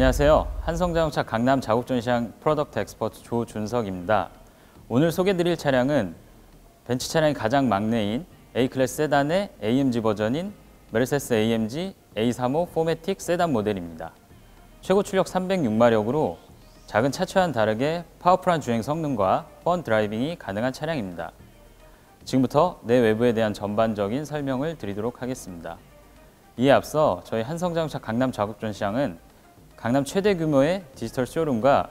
안녕하세요. 한성자동차 강남 자국전시장 프로덕트 엑스퍼트 조준석입니다. 오늘 소개드릴 차량은 벤츠 차량의 가장 막내인 A클래스 세단의 AMG 버전인 메르세데스 AMG A35 4매틱 세단 모델입니다. 최고 출력 306마력으로 작은 차체와는 다르게 파워풀한 주행 성능과 펀 드라이빙이 가능한 차량입니다. 지금부터 내외부에 대한 전반적인 설명을 드리도록 하겠습니다. 이에 앞서 저희 한성자동차 강남 자국전시장은 강남 최대 규모의 디지털 쇼룸과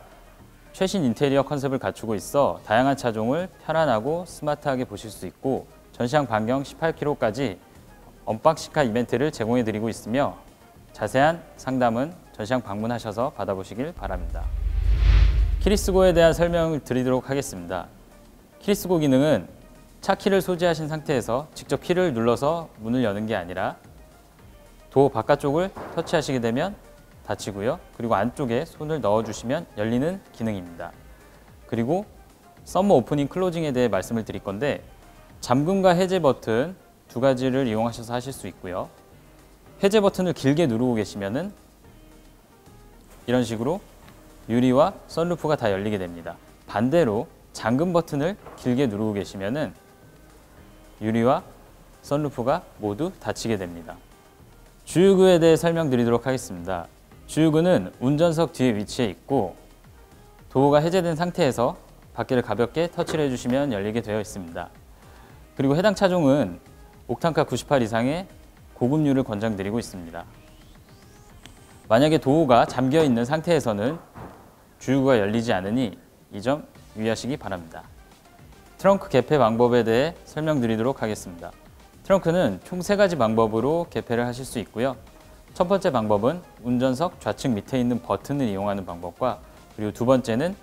최신 인테리어 컨셉을 갖추고 있어 다양한 차종을 편안하고 스마트하게 보실 수 있고 전시장 반경 18km까지 언박싱카 이벤트를 제공해 드리고 있으며 자세한 상담은 전시장 방문하셔서 받아보시길 바랍니다. 키리스고에 대한 설명을 드리도록 하겠습니다. 키리스고 기능은 차 키를 소지하신 상태에서 직접 키를 눌러서 문을 여는 게 아니라 도어 바깥쪽을 터치하시게 되면 닫히고요. 그리고 안쪽에 손을 넣어주시면 열리는 기능입니다. 그리고 썸머 오프닝 클로징에 대해 말씀을 드릴 건데 잠금과 해제 버튼 두 가지를 이용하셔서 하실 수 있고요. 해제 버튼을 길게 누르고 계시면은 이런 식으로 유리와 선루프가 다 열리게 됩니다. 반대로 잠금 버튼을 길게 누르고 계시면은 유리와 선루프가 모두 닫히게 됩니다. 주유구에 대해 설명드리도록 하겠습니다. 주유구는 운전석 뒤에 위치해 있고 도어가 해제된 상태에서 바퀴를 가볍게 터치를 해주시면 열리게 되어 있습니다. 그리고 해당 차종은 옥탄가 98 이상의 고급유를 권장드리고 있습니다. 만약에 도어가 잠겨 있는 상태에서는 주유구가 열리지 않으니 이 점 유의하시기 바랍니다. 트렁크 개폐 방법에 대해 설명드리도록 하겠습니다. 트렁크는 총 3가지 방법으로 개폐를 하실 수 있고요. 첫 번째 방법은 운전석 좌측 밑에 있는 버튼을 이용하는 방법과 그리고 두 번째는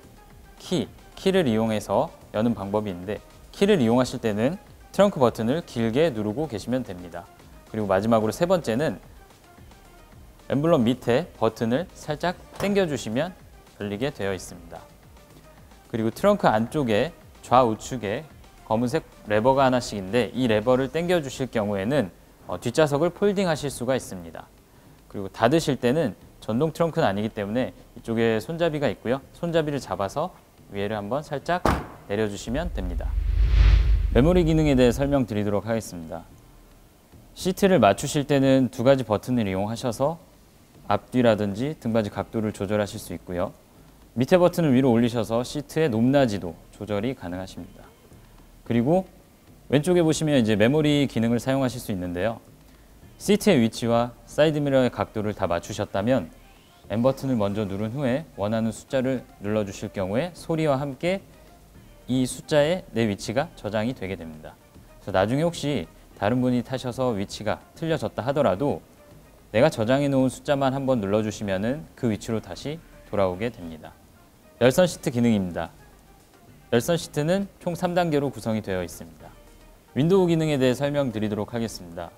키를 이용해서 여는 방법이 있는데 키를 이용하실 때는 트렁크 버튼을 길게 누르고 계시면 됩니다. 그리고 마지막으로 세 번째는 엠블럼 밑에 버튼을 살짝 당겨주시면 열리게 되어 있습니다. 그리고 트렁크 안쪽에 좌우측에 검은색 레버가 하나씩인데 이 레버를 당겨 주실 경우에는 뒷좌석을 폴딩 하실 수가 있습니다. 그리고 닫으실 때는 전동 트렁크는 아니기 때문에 이쪽에 손잡이가 있고요. 손잡이를 잡아서 위에를 한번 살짝 내려주시면 됩니다. 메모리 기능에 대해 설명드리도록 하겠습니다. 시트를 맞추실 때는 두 가지 버튼을 이용하셔서 앞뒤라든지 등받이 각도를 조절하실 수 있고요. 밑에 버튼을 위로 올리셔서 시트의 높낮이도 조절이 가능하십니다. 그리고 왼쪽에 보시면 이제 메모리 기능을 사용하실 수 있는데요. 시트의 위치와 사이드미러의 각도를 다 맞추셨다면 M 버튼을 먼저 누른 후에 원하는 숫자를 눌러주실 경우에 소리와 함께 이 숫자의 내 위치가 저장이 되게 됩니다. 그래서 나중에 혹시 다른 분이 타셔서 위치가 틀려졌다 하더라도 내가 저장해 놓은 숫자만 한번 눌러주시면 그 위치로 다시 돌아오게 됩니다. 열선 시트 기능입니다. 열선 시트는 총 3단계로 구성이 되어 있습니다. 윈도우 기능에 대해 설명드리도록 하겠습니다.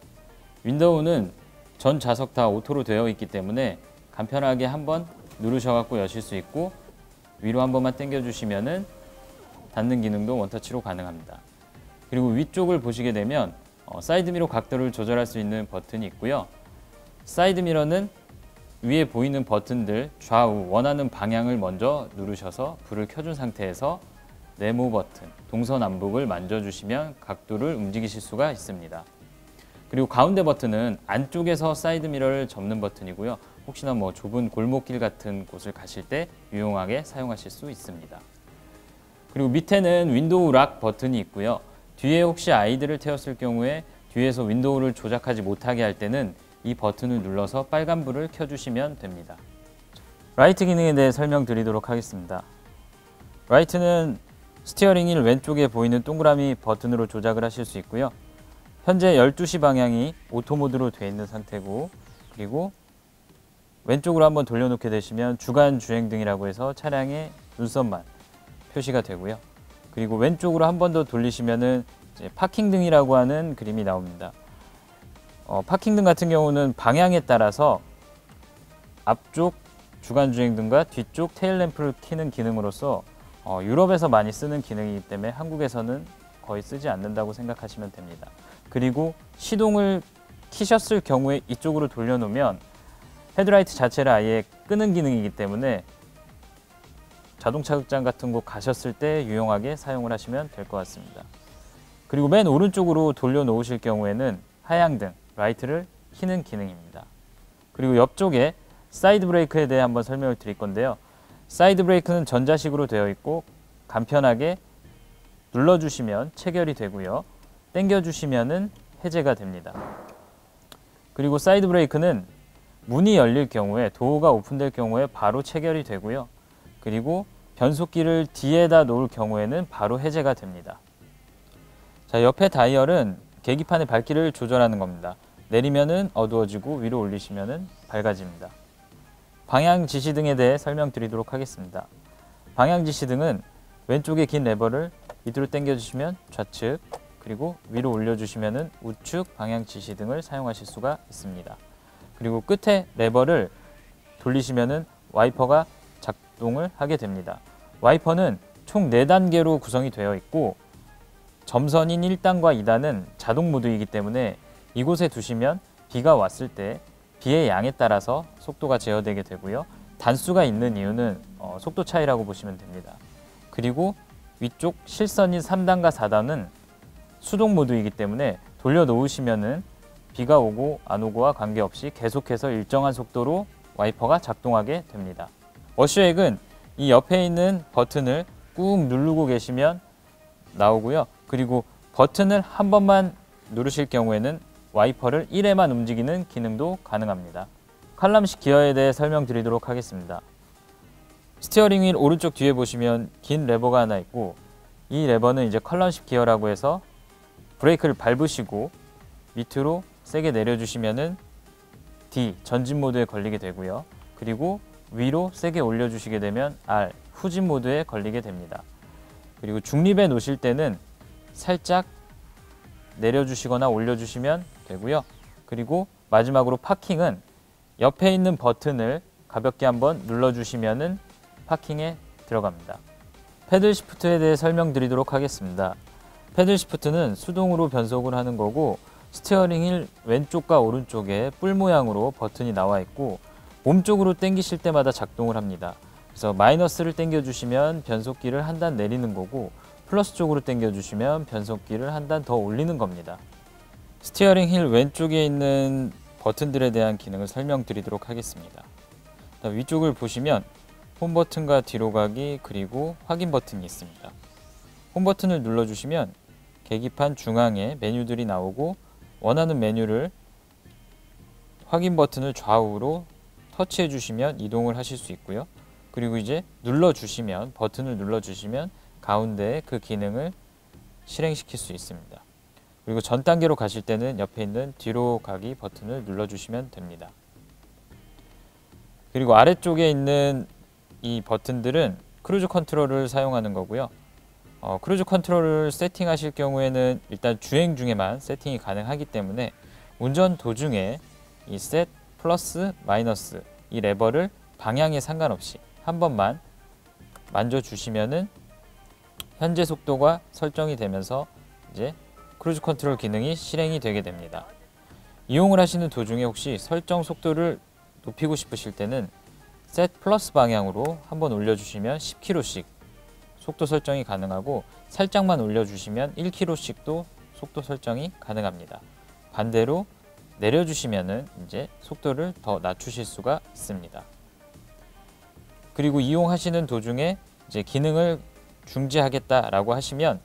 윈도우는 전 좌석 다 오토로 되어 있기 때문에 간편하게 한번 누르셔갖고 여실 수 있고 위로 한 번만 당겨주시면은 닫는 기능도 원터치로 가능합니다. 그리고 위쪽을 보시게 되면 사이드미러 각도를 조절할 수 있는 버튼이 있고요. 사이드미러는 위에 보이는 버튼들 좌우 원하는 방향을 먼저 누르셔서 불을 켜준 상태에서 네모 버튼, 동서남북을 만져주시면 각도를 움직이실 수가 있습니다. 그리고 가운데 버튼은 안쪽에서 사이드미러를 접는 버튼이고요. 혹시나 좁은 골목길 같은 곳을 가실 때 유용하게 사용하실 수 있습니다. 그리고 밑에는 윈도우 락 버튼이 있고요. 뒤에 혹시 아이들을 태웠을 경우에 뒤에서 윈도우를 조작하지 못하게 할 때는 이 버튼을 눌러서 빨간불을 켜주시면 됩니다. 라이트 기능에 대해 설명드리도록 하겠습니다. 라이트는 스티어링 휠 왼쪽에 보이는 동그라미 버튼으로 조작을 하실 수 있고요. 현재 12시 방향이 오토 모드로 되어 있는 상태고 그리고 왼쪽으로 한번 돌려놓게 되시면 주간 주행등이라고 해서 차량의 눈썹만 표시가 되고요. 그리고 왼쪽으로 한 번 더 돌리시면은 이제 파킹등이라고 하는 그림이 나옵니다. 파킹등 같은 경우는 방향에 따라서 앞쪽 주간주행등과 뒤쪽 테일램프를 켜는 기능으로서 유럽에서 많이 쓰는 기능이기 때문에 한국에서는 거의 쓰지 않는다고 생각하시면 됩니다. 그리고 시동을 키셨을 경우에 이쪽으로 돌려놓으면 헤드라이트 자체를 아예 끄는 기능이기 때문에 자동차 극장 같은 곳 가셨을 때 유용하게 사용을 하시면 될 것 같습니다. 그리고 맨 오른쪽으로 돌려 놓으실 경우에는 하향등, 라이트를 켜는 기능입니다. 그리고 옆쪽에 사이드 브레이크에 대해 한번 설명을 드릴 건데요. 사이드 브레이크는 전자식으로 되어 있고 간편하게 눌러주시면 체결이 되고요. 당겨주시면 해제가 됩니다. 그리고 사이드 브레이크는 문이 열릴 경우에, 도어가 오픈될 경우에 바로 체결이 되고요. 그리고 변속기를 뒤에다 놓을 경우에는 바로 해제가 됩니다. 자, 옆에 다이얼은 계기판의 밝기를 조절하는 겁니다. 내리면은 어두워지고 위로 올리시면은 밝아집니다. 방향 지시등에 대해 설명드리도록 하겠습니다. 방향 지시등은 왼쪽에 긴 레버를 밑으로 당겨주시면 좌측, 그리고 위로 올려주시면 우측 방향 지시등을 사용하실 수가 있습니다. 그리고 끝에 레버를 돌리시면 와이퍼가 작동을 하게 됩니다. 와이퍼는 총 4단계로 구성이 되어 있고 점선인 1단과 2단은 자동 모드이기 때문에 이곳에 두시면 비가 왔을 때 비의 양에 따라서 속도가 제어되게 되고요. 단수가 있는 이유는 속도 차이라고 보시면 됩니다. 그리고 위쪽 실선인 3단과 4단은 수동 모드이기 때문에 돌려 놓으시면은 비가 오고 안 오고와 관계없이 계속해서 일정한 속도로 와이퍼가 작동하게 됩니다. 워셔액은 이 옆에 있는 버튼을 꾹 누르고 계시면 나오고요. 그리고 버튼을 한 번만 누르실 경우에는 와이퍼를 1회만 움직이는 기능도 가능합니다. 칼럼식 기어에 대해 설명드리도록 하겠습니다. 스티어링 휠 오른쪽 뒤에 보시면 긴 레버가 하나 있고, 이 레버는 이제 컬럼식 기어라고 해서 브레이크를 밟으시고 밑으로 세게 내려주시면은 D, 전진 모드에 걸리게 되고요. 그리고 위로 세게 올려주시게 되면 R, 후진 모드에 걸리게 됩니다. 그리고 중립에 놓으실 때는 살짝 내려주시거나 올려주시면 되고요. 그리고 마지막으로 파킹은 옆에 있는 버튼을 가볍게 한번 눌러주시면은 파킹에 들어갑니다. 패들 시프트에 대해 설명드리도록 하겠습니다. 패들 시프트는 수동으로 변속을 하는 거고, 스티어링 휠 왼쪽과 오른쪽에 뿔 모양으로 버튼이 나와 있고 몸쪽으로 당기실 때마다 작동을 합니다. 그래서 마이너스를 당겨주시면 변속기를 한 단 내리는 거고, 플러스 쪽으로 당겨주시면 변속기를 한 단 더 올리는 겁니다. 스티어링 휠 왼쪽에 있는 버튼들에 대한 기능을 설명드리도록 하겠습니다. 위쪽을 보시면 홈 버튼과 뒤로 가기, 그리고 확인 버튼이 있습니다. 홈 버튼을 눌러주시면 계기판 중앙에 메뉴들이 나오고, 원하는 메뉴를 확인 버튼을 좌우로 터치해 주시면 이동을 하실 수 있고요. 그리고 이제 눌러주시면, 버튼을 눌러주시면 가운데에 그 기능을 실행시킬 수 있습니다. 그리고 전 단계로 가실 때는 옆에 있는 뒤로 가기 버튼을 눌러주시면 됩니다. 그리고 아래쪽에 있는 이 버튼들은 크루즈 컨트롤을 사용하는 거고요. 크루즈 컨트롤을 세팅하실 경우에는 일단 주행 중에만 세팅이 가능하기 때문에 운전 도중에 이 셋, 플러스, 마이너스 이 레버를 방향에 상관없이 한 번만 만져주시면은 현재 속도가 설정이 되면서 이제 크루즈 컨트롤 기능이 실행이 되게 됩니다. 이용을 하시는 도중에 혹시 설정 속도를 높이고 싶으실 때는 셋 플러스 방향으로 한번 올려주시면 10km씩 속도 설정이 가능하고, 살짝만 올려주시면 1km씩도 속도 설정이 가능합니다. 반대로 내려주시면은 이제 속도를 더 낮추실 수가 있습니다. 그리고 이용하시는 도중에 이제 기능을 중지하겠다라고 하시면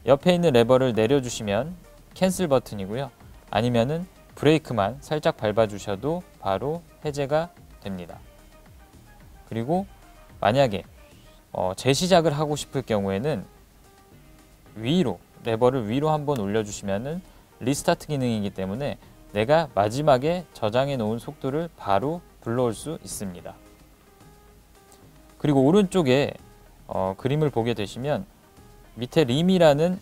옆에 있는 레버를 내려주시면 캔슬 버튼이고요. 아니면은 브레이크만 살짝 밟아주셔도 바로 해제가 됩니다. 그리고 만약에 재시작을 하고 싶을 경우에는 위로, 레버를 위로 한번 올려주시면은 리스타트 기능이기 때문에 내가 마지막에 저장해 놓은 속도를 바로 불러올 수 있습니다. 그리고 오른쪽에 그림을 보게 되시면 밑에 림이라는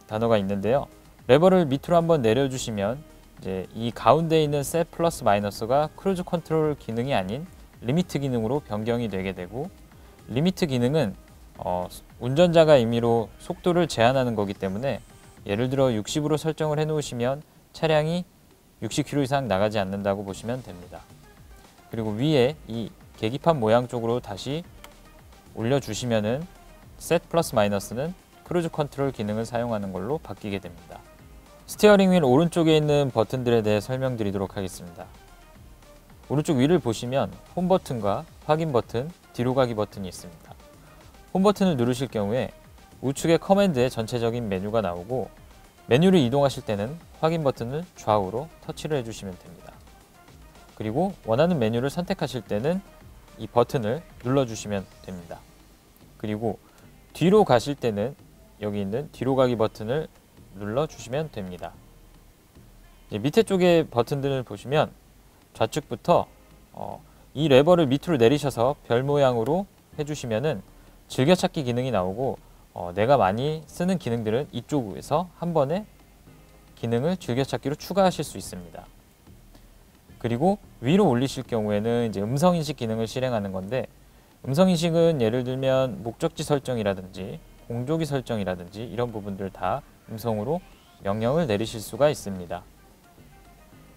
단어가 있는데요. 레버를 밑으로 한번 내려주시면 이제 이 가운데 있는 셋 플러스 마이너스가 크루즈 컨트롤 기능이 아닌 리미트 기능으로 변경이 되게 되고, 리미트 기능은 운전자가 임의로 속도를 제한하는 거기 때문에 예를 들어 60으로 설정을 해 놓으시면 차량이 60km 이상 나가지 않는다고 보시면 됩니다. 그리고 위에 이 계기판 모양 쪽으로 다시 올려주시면은 셋 플러스 마이너스는 크루즈 컨트롤 기능을 사용하는 걸로 바뀌게 됩니다. 스티어링 휠 오른쪽에 있는 버튼들에 대해 설명드리도록 하겠습니다. 오른쪽 위를 보시면 홈 버튼과 확인 버튼, 뒤로 가기 버튼이 있습니다. 홈 버튼을 누르실 경우에 우측에 커맨드의 전체적인 메뉴가 나오고, 메뉴를 이동하실 때는 확인 버튼을 좌우로 터치를 해주시면 됩니다. 그리고 원하는 메뉴를 선택하실 때는 이 버튼을 눌러주시면 됩니다. 그리고 뒤로 가실 때는 여기 있는 뒤로 가기 버튼을 눌러주시면 됩니다. 밑에 쪽에 버튼들을 보시면 좌측부터 이 레버를 밑으로 내리셔서 별 모양으로 해주시면은 즐겨찾기 기능이 나오고, 내가 많이 쓰는 기능들은 이쪽에서 한 번에 기능을 즐겨찾기로 추가하실 수 있습니다. 그리고 위로 올리실 경우에는 이제 음성인식 기능을 실행하는 건데, 음성인식은 예를 들면 목적지 설정이라든지 공조기 설정이라든지 이런 부분들 다 음성으로 명령을 내리실 수가 있습니다.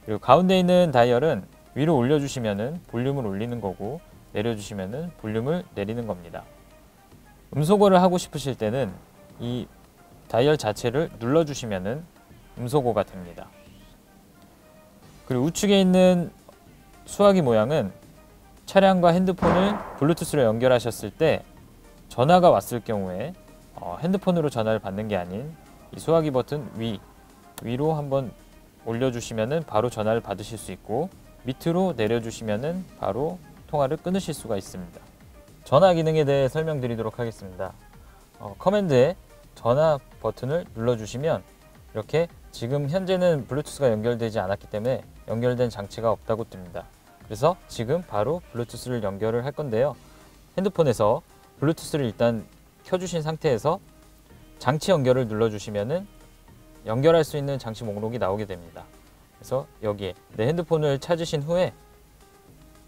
그리고 가운데 있는 다이얼은 위로 올려주시면은 볼륨을 올리는 거고, 내려주시면은 볼륨을 내리는 겁니다. 음소거를 하고 싶으실 때는 이 다이얼 자체를 눌러주시면은 음소거가 됩니다. 그리고 우측에 있는 수화기 모양은 차량과 핸드폰을 블루투스로 연결하셨을 때 전화가 왔을 경우에 핸드폰으로 전화를 받는 게 아닌 이 수화기 버튼 위로 한번 올려주시면은 바로 전화를 받으실 수 있고, 밑으로 내려주시면은 바로 통화를 끊으실 수가 있습니다. 전화 기능에 대해 설명드리도록 하겠습니다. 커맨드에 전화 버튼을 눌러주시면 이렇게 지금 현재는 블루투스가 연결되지 않았기 때문에 연결된 장치가 없다고 뜹니다. 그래서 지금 바로 블루투스를 연결을 할 건데요. 핸드폰에서 블루투스를 일단 켜주신 상태에서 장치 연결을 눌러주시면은 연결할 수 있는 장치 목록이 나오게 됩니다. 그래서 여기에 내 핸드폰을 찾으신 후에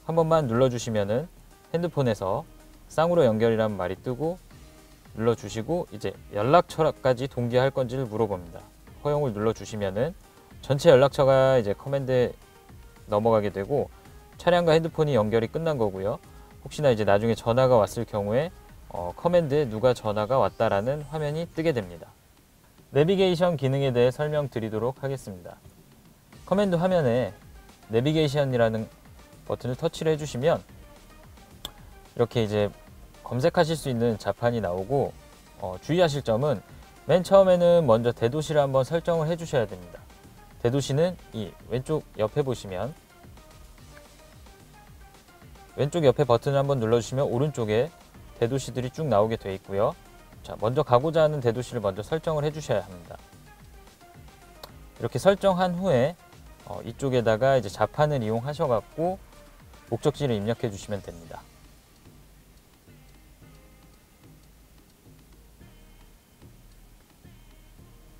한 번만 눌러주시면은 핸드폰에서 쌍으로 연결이라는 말이 뜨고, 눌러주시고 이제 연락처까지 동기할 건지를 물어봅니다. 허용을 눌러주시면은 전체 연락처가 이제 커맨드에 넘어가게 되고, 차량과 핸드폰이 연결이 끝난 거고요. 혹시나 이제 나중에 전화가 왔을 경우에 커맨드에 누가 전화가 왔다라는 화면이 뜨게 됩니다. 내비게이션 기능에 대해 설명드리도록 하겠습니다. 커맨드 화면에 내비게이션이라는 버튼을 터치를 해주시면 이렇게 이제 검색하실 수 있는 자판이 나오고, 주의하실 점은 맨 처음에는 먼저 대도시를 한번 설정을 해주셔야 됩니다. 대도시는 이 왼쪽 옆에 보시면 왼쪽 옆에 버튼을 한번 눌러주시면 오른쪽에 대도시들이 쭉 나오게 되어 있고요. 자, 먼저 가고자 하는 대도시를 먼저 설정을 해주셔야 합니다. 이렇게 설정한 후에 이쪽에다가 이제 자판을 이용하셔갖고 목적지를 입력해 주시면 됩니다.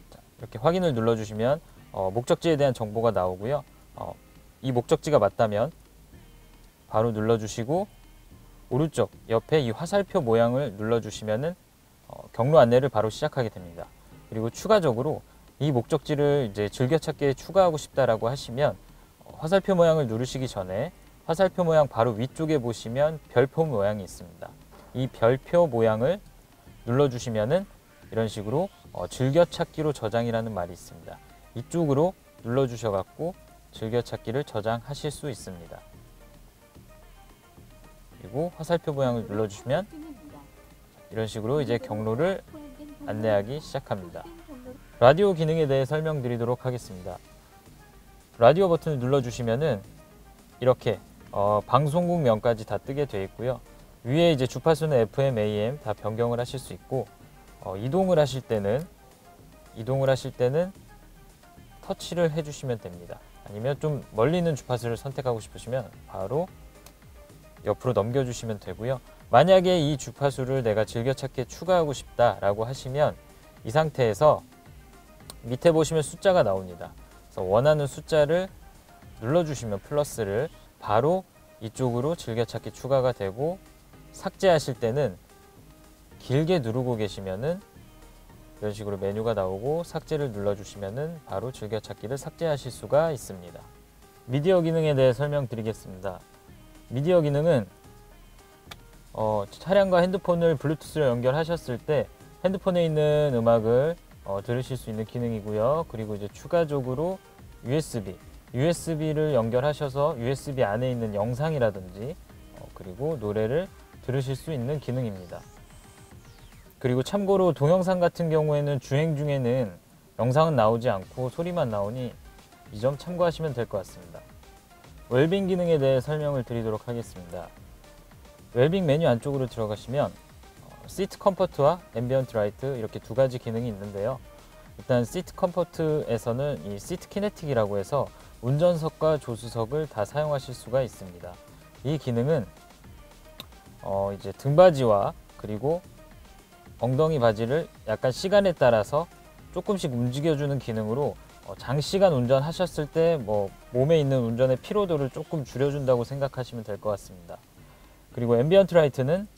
자, 이렇게 확인을 눌러주시면 목적지에 대한 정보가 나오고요. 이 목적지가 맞다면 바로 눌러주시고, 오른쪽 옆에 이 화살표 모양을 눌러주시면은 경로 안내를 바로 시작하게 됩니다. 그리고 추가적으로 이 목적지를 이제 즐겨찾기에 추가하고 싶다라고 하시면 화살표 모양을 누르시기 전에 화살표 모양 바로 위쪽에 보시면 별표 모양이 있습니다. 이 별표 모양을 눌러주시면은 이런 식으로 즐겨찾기로 저장이라는 말이 있습니다. 이쪽으로 눌러주셔갖고 즐겨찾기를 저장하실 수 있습니다. 그리고 화살표 모양을 눌러주시면 이런 식으로 이제 경로를 안내하기 시작합니다. 라디오 기능에 대해 설명드리도록 하겠습니다. 라디오 버튼을 눌러주시면은 이렇게 방송국 명까지 다 뜨게 되어 있고요. 위에 이제 주파수는 FM, AM 다 변경을 하실 수 있고, 이동을 하실 때는 터치를 해주시면 됩니다. 아니면 좀 멀리 있는 주파수를 선택하고 싶으시면 바로 옆으로 넘겨주시면 되고요. 만약에 이 주파수를 내가 즐겨찾기에 추가하고 싶다라고 하시면 이 상태에서 밑에 보시면 숫자가 나옵니다. 그래서 원하는 숫자를 눌러주시면 플러스를 바로 이쪽으로 즐겨찾기 추가가 되고, 삭제하실 때는 길게 누르고 계시면은 이런 식으로 메뉴가 나오고 삭제를 눌러주시면은 바로 즐겨찾기를 삭제하실 수가 있습니다. 미디어 기능에 대해 설명드리겠습니다. 미디어 기능은 차량과 핸드폰을 블루투스로 연결하셨을 때 핸드폰에 있는 음악을 들으실 수 있는 기능이고요. 그리고 이제 추가적으로 USB를 연결하셔서 USB 안에 있는 영상이라든지 그리고 노래를 들으실 수 있는 기능입니다. 그리고 참고로 동영상 같은 경우에는 주행 중에는 영상은 나오지 않고 소리만 나오니 이 점 참고하시면 될 것 같습니다. 웰빙 기능에 대해 설명을 드리도록 하겠습니다. 웰빙 메뉴 안쪽으로 들어가시면 시트 컴포트와 앰비언트 라이트 이렇게 두 가지 기능이 있는데요. 일단 시트 컴포트에서는 이 시트 키네틱이라고 해서 운전석과 조수석을 다 사용하실 수가 있습니다. 이 기능은 이제 등받이와 그리고 엉덩이 바지를 약간 시간에 따라서 조금씩 움직여주는 기능으로 장시간 운전하셨을 때 몸에 있는 운전의 피로도를 조금 줄여준다고 생각하시면 될 것 같습니다. 그리고 앰비언트 라이트는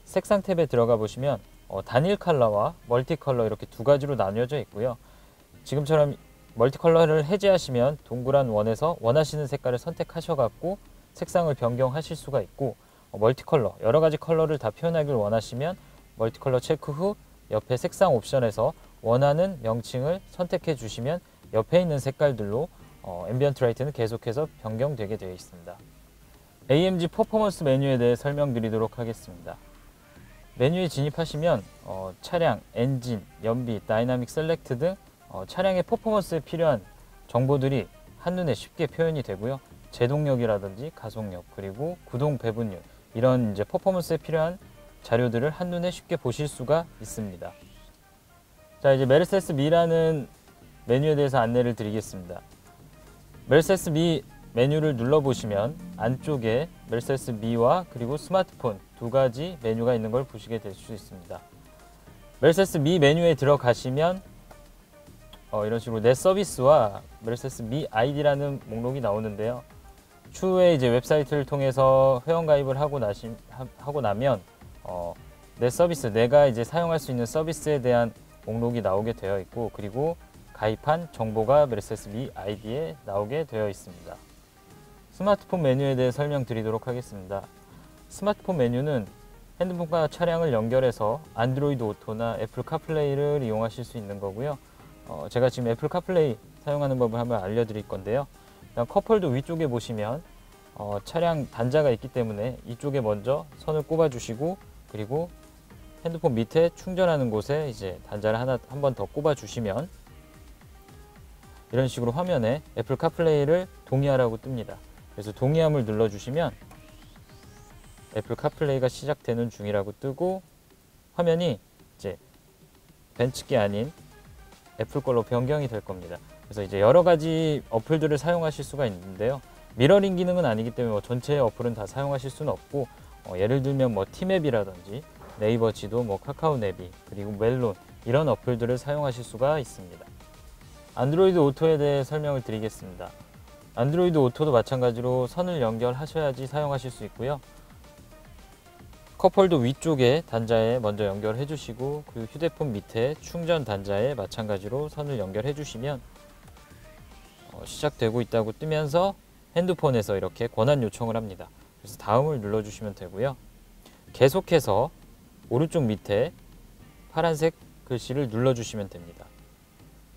색상 탭에 들어가 보시면 단일 컬러와 멀티 컬러 이렇게 두 가지로 나뉘어져 있고요. 지금처럼 멀티 컬러를 해제하시면 동그란 원에서 원하시는 색깔을 선택하셔갖고 색상을 변경하실 수가 있고, 멀티 컬러 여러 가지 컬러를 다 표현하길 원하시면 멀티 컬러 체크 후 옆에 색상 옵션에서 원하는 명칭을 선택해 주시면 옆에 있는 색깔들로 앰비언트 라이트는 계속해서 변경되게 되어 있습니다. AMG 퍼포먼스 메뉴에 대해 설명드리도록 하겠습니다. 메뉴에 진입하시면 차량, 엔진, 연비, 다이나믹 셀렉트 등 차량의 퍼포먼스에 필요한 정보들이 한눈에 쉽게 표현이 되고요. 제동력이라든지 가속력, 그리고 구동 배분율 이런 이제 퍼포먼스에 필요한 자료들을 한눈에 쉽게 보실 수가 있습니다. 자, 이제 메르세데스 미라는 메뉴에 대해서 안내를 드리겠습니다. 메르세데스 미 메뉴를 눌러보시면 안쪽에 메르세데스 미와 그리고 스마트폰 두 가지 메뉴가 있는 걸 보시게 될 수 있습니다. 메르세데스 미 메뉴에 들어가시면 이런 식으로 내 서비스와 메르세데스 미 아이디라는 목록이 나오는데요. 추후에 이제 웹사이트를 통해서 회원가입을 하고 나면 내 서비스, 내가 이제 사용할 수 있는 서비스에 대한 목록이 나오게 되어 있고, 그리고 가입한 정보가 메르세데스 미 아이디에 나오게 되어 있습니다. 스마트폰 메뉴에 대해 설명드리도록 하겠습니다. 스마트폰 메뉴는 핸드폰과 차량을 연결해서 안드로이드 오토나 애플 카플레이를 이용하실 수 있는 거고요. 제가 지금 애플 카플레이 사용하는 법을 한번 알려드릴 건데요. 일단 컵홀더 위쪽에 보시면 차량 단자가 있기 때문에 이쪽에 먼저 선을 꼽아 주시고, 그리고 핸드폰 밑에 충전하는 곳에 이제 단자를 한 번 더 꼽아 주시면 이런 식으로 화면에 애플 카플레이를 동의하라고 뜹니다. 그래서 동의함을 눌러 주시면 애플 카플레이가 시작되는 중이라고 뜨고 화면이 이제 벤츠게 아닌 애플 걸로 변경이 될 겁니다. 그래서 이제 여러 가지 어플들을 사용하실 수가 있는데요. 미러링 기능은 아니기 때문에 전체 어플은 다 사용하실 수는 없고, 예를 들면 티맵이라든지 네이버 지도, 카카오 내비, 그리고 멜론 이런 어플들을 사용하실 수가 있습니다. 안드로이드 오토에 대해 설명을 드리겠습니다. 안드로이드 오토도 마찬가지로 선을 연결하셔야지 사용하실 수 있고요. 컵홀더 위쪽에 단자에 먼저 연결해 주시고, 그리고 휴대폰 밑에 충전 단자에 마찬가지로 선을 연결해 주시면 시작되고 있다고 뜨면서 핸드폰에서 이렇게 권한 요청을 합니다. 그래서 다음을 눌러 주시면 되고요. 계속해서 오른쪽 밑에 파란색 글씨를 눌러 주시면 됩니다.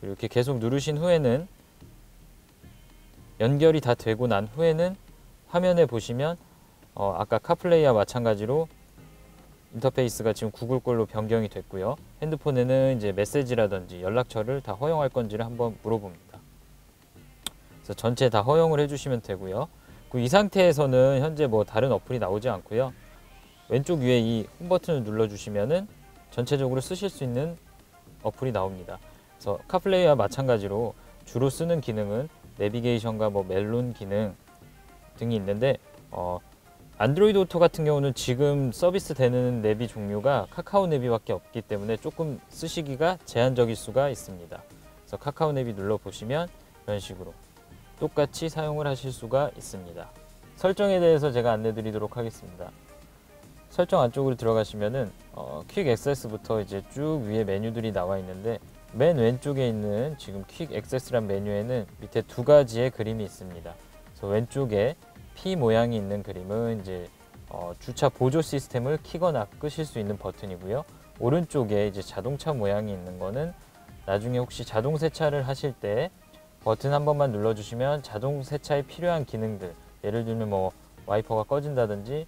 이렇게 계속 누르신 후에는 연결이 다 되고 난 후에는 화면에 보시면 아까 카플레이와 마찬가지로 인터페이스가 지금 구글 걸로 변경이 됐고요. 핸드폰에는 이제 메시지라든지 연락처를 다 허용할 건지를 한번 물어봅니다. 그래서 전체 다 허용을 해주시면 되고요. 이 상태에서는 현재 다른 어플이 나오지 않고요. 왼쪽 위에 이 홈 버튼을 눌러주시면은 전체적으로 쓰실 수 있는 어플이 나옵니다. 그래서 카플레이와 마찬가지로 주로 쓰는 기능은 내비게이션과 멜론 기능 등이 있는데, 안드로이드 오토 같은 경우는 지금 서비스 되는 내비 종류가 카카오 내비밖에 없기 때문에 조금 쓰시기가 제한적일 수가 있습니다. 그래서 카카오 내비 눌러 보시면 이런 식으로 똑같이 사용을 하실 수가 있습니다. 설정에 대해서 제가 안내 드리도록 하겠습니다. 설정 안쪽으로 들어가시면은 퀵 액세스부터 이제 쭉 위에 메뉴들이 나와 있는데, 맨 왼쪽에 있는 지금 퀵 액세스란 메뉴에는 밑에 두 가지의 그림이 있습니다. 그래서 왼쪽에 P 모양이 있는 그림은 이제 주차 보조 시스템을 켜거나 끄실 수 있는 버튼이고요. 오른쪽에 이제 자동차 모양이 있는 거는 나중에 혹시 자동 세차를 하실 때 버튼 한 번만 눌러주시면 자동 세차에 필요한 기능들, 예를 들면 뭐 와이퍼가 꺼진다든지